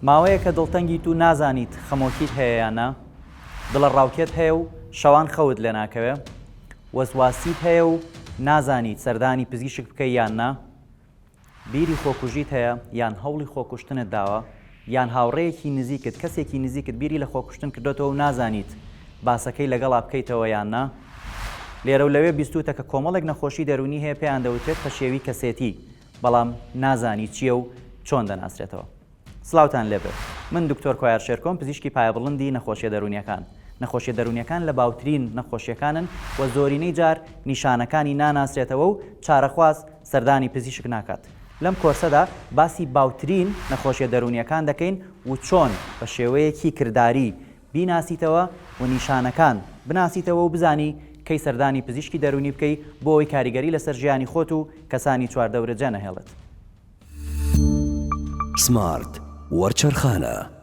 ماوەیە کە دڵتەنگیت و نازانیت خەمۆکیت هەیە یاننا، دڵە ڕاوکێت هەیە و شەوان خەوت لێ ناکەوێ، وەسواسیت هەیە و نازانیت سەردانی پزیشک بکەی یاننا، بیری خۆکوژیت هەیە یان هەوڵی خۆکوشتنت داوە، یان هاوڕێیەکی نزیکت کەسێکی نزیکت بیری لە خۆکوشتن کردوێتەوە و نازانیت باسەکەی لەگەڵا بکەیتەوە یاننا، لێرە و لەوێ بیستوتە کە کۆمەڵێک نەخۆشی دەرونی هەیە پێیان دەوترێت پەشێوی کەسێتی، بەڵام نازانی چییە و چۆن دەناسرێتەوە. سڵاوتان لێبێت، من دکتۆر کۆیار شێرکۆم، پزیشکی پایەبڵندی نەخۆشیە دەرونیەکان. نەخۆشیە دەرونیەکان لە باوترین نەخۆشیەکانن و زۆرینەی جار نیشانەکانی ناناسرێتەوە و چارەخواز سەردانی پزیشک ناکات. لەم کۆرسەدا باسی باوترین نەخۆشیە دەرونیەکان دەکەین و چۆن بە شێوەیەکی کردداری بیناسیتەوە و نیشانەکان بناسیتەوە و بزانی کەی سەردانی پزیشکی دەرونی بکەی بۆ ئەوەی کاریگەری لەسەر ژیانی خۆت و کەسانی چواردەورە جێنەهێڵێت. سمارت وەرچەرخانە.